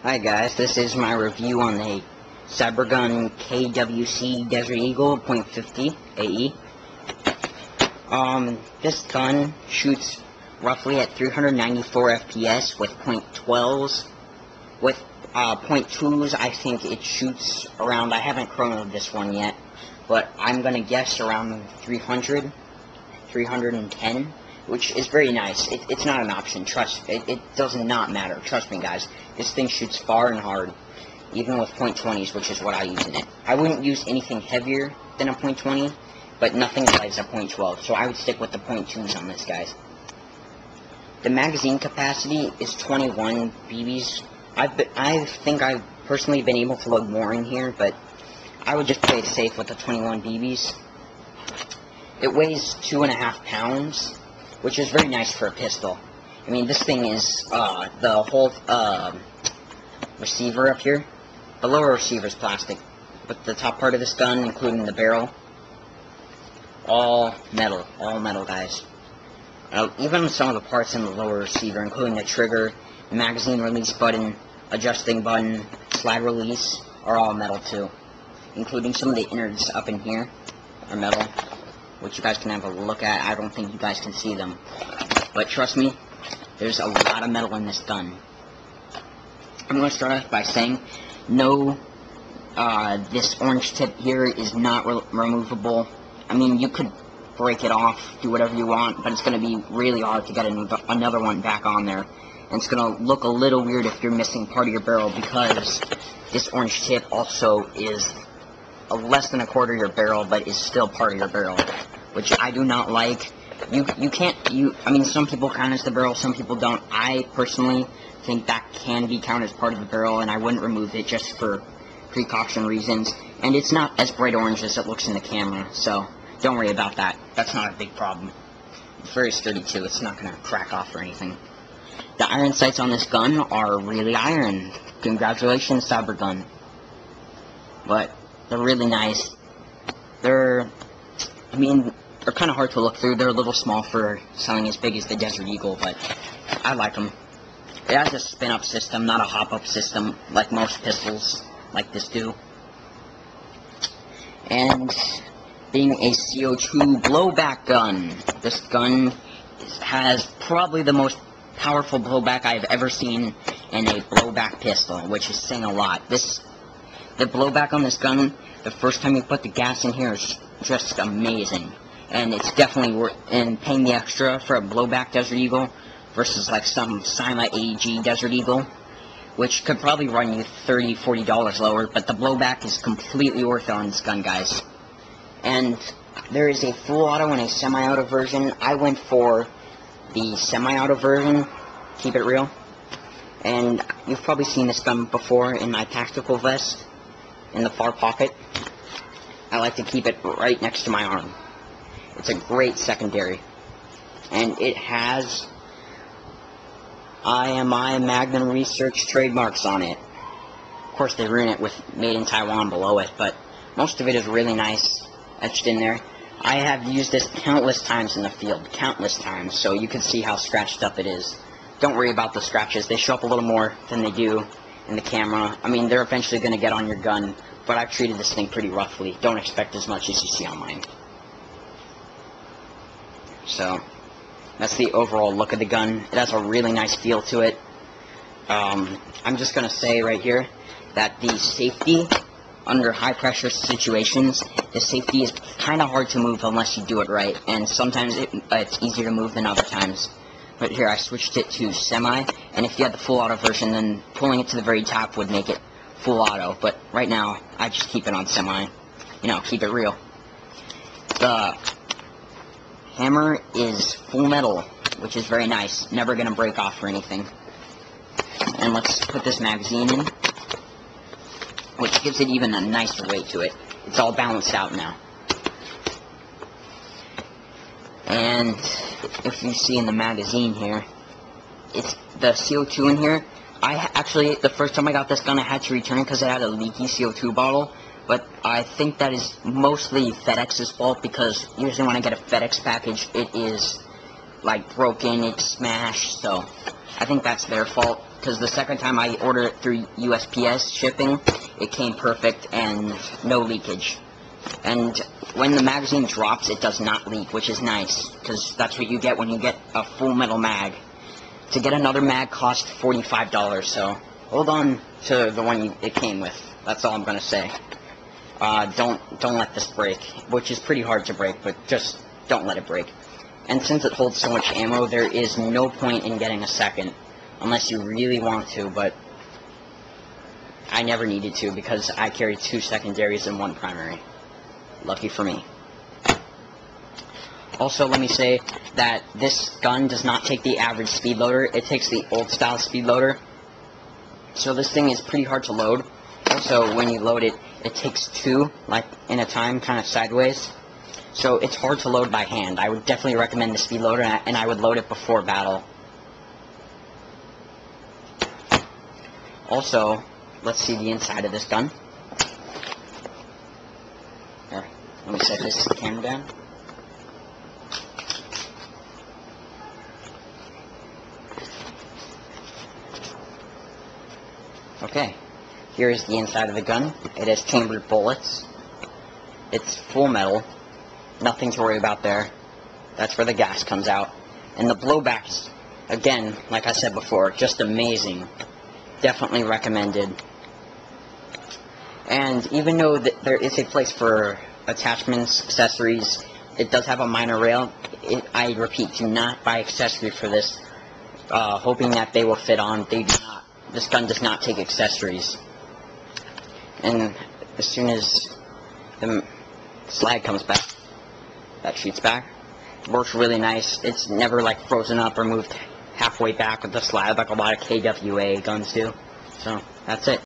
Hi guys, this is my review on the Cybergun KWC DESERT EAGLE .50 AE. This gun shoots roughly at 394 FPS with .12s. With .2s, I think it shoots around, I haven't chronoed this one yet, but I'm gonna guess around 300, 310. Which is very nice. It's not an option. Trust it does not matter. Trust me, guys. This thing shoots far and hard, even with .20s, which is what I use in it. I wouldn't use anything heavier than a .20, but nothing light a .12. So I would stick with the .2s on this, guys. The magazine capacity is 21 BBs. I think I've personally been able to load more in here, but I would just play it safe with the 21 BBs. It weighs 2.5 pounds. Which is very nice for a pistol. I mean, this thing is, the whole, receiver up here. The lower receiver is plastic, but the top part of this gun, including the barrel, all metal, guys. Even some of the parts in the lower receiver, including the trigger, magazine release button, adjusting button, slide release, are all metal too. Including some of the innards up in here are metal, which you guys can have a look at. I don't think you guys can see them. But trust me, there's a lot of metal in this gun. I'm going to start off by saying, no, this orange tip here is not removable. I mean, you could break it off, do whatever you want, but it's going to be really hard to get another one back on there. And it's going to look a little weird if you're missing part of your barrel, because this orange tip also is less than a quarter of your barrel, but is still part of your barrel, which I do not like. I mean, some people count as the barrel, some people don't. I personally think that can be counted as part of the barrel, and I wouldn't remove it just for precaution reasons. And it's not as bright orange as it looks in the camera, so don't worry about that. That's not a big problem. It's very sturdy too. It's not going to crack off or anything. The iron sights on this gun are really iron. Congratulations, Cybergun. But they're really nice. They're kind of hard to look through. They're a little small for something as big as the Desert Eagle, but I like them. It has a spin-up system, not a hop-up system, like most pistols like this do. And being a CO2 blowback gun, this gun has probably the most powerful blowback I've ever seen in a blowback pistol, which is saying a lot. The blowback on this gun, the first time you put the gas in here, is just amazing. And it's definitely worth paying the extra for a blowback Desert Eagle versus like some Sima AG Desert Eagle, which could probably run you $30, $40 lower, but the blowback is completely worth it on this gun, guys. And there is a full auto and a semi-auto version. I went for the semi-auto version, keep it real. And you've probably seen this gun before in my tactical vest. In the far pocket. I like to keep it right next to my arm. It's a great secondary. And it has IMI Magnum Research trademarks on it. Of course, they ruin it with Made in Taiwan below it, but most of it is really nice etched in there. I have used this countless times in the field. Countless times, so you can see how scratched up it is. Don't worry about the scratches. They show up a little more than they do in the camera. I mean, they're eventually going to get on your gun, but I've treated this thing pretty roughly. Don't expect as much as you see on mine. So, that's the overall look of the gun. It has a really nice feel to it. I'm just going to say right here that the safety under high pressure situations, the safety is kind of hard to move unless you do it right, and sometimes it's easier to move than other times. But here, I switched it to semi, and if you had the full auto version, then pulling it to the very top would make it full auto. But right now, I just keep it on semi. You know, keep it real. The hammer is full metal, which is very nice. Never going to break off or anything. And let's put this magazine in, which gives it even a nicer weight to it. It's all balanced out now. And if you see in the magazine here, it's the CO2 in here. The first time I got this gun, I had to return it because it had a leaky CO2 bottle. But I think that is mostly FedEx's fault, because usually when I get a FedEx package, it is like broken, it's smashed. So I think that's their fault. because the second time I ordered it through USPS shipping, it came perfect and no leakage. And when the magazine drops, it does not leak, which is nice, because that's what you get when you get a full metal mag. To get another mag cost $45, so hold on to the one it came with. That's all I'm gonna say. Don't let this break, which is pretty hard to break, but just don't let it break. And since it holds so much ammo, there is no point in getting a second, unless you really want to, but I never needed to because I carry 2 secondaries and 1 primary. Lucky for me. Also, let me say that this gun does not take the average speed loader, it takes the old style speed loader. So this thing is pretty hard to load. Also, when you load it, it takes 2, like, in a time, kind of sideways. So it's hard to load by hand. I would definitely recommend the speed loader, and I would load it before battle. Also, let's see the inside of this gun. Here, let me set this camera down. Okay, here is the inside of the gun. It has chambered bullets. It's full metal. Nothing to worry about there. That's where the gas comes out. And the blowback is, again, like I said before, just amazing. Definitely recommended. And even though there is a place for attachments, accessories, it does have a minor rail. I repeat, do not buy accessories for this, hoping that they will fit on. They do not. This gun does not take accessories. And as soon as the slide comes back, that shoots back. Works really nice. It's never like frozen up or moved halfway back with the slide like a lot of KWA guns do. So that's it.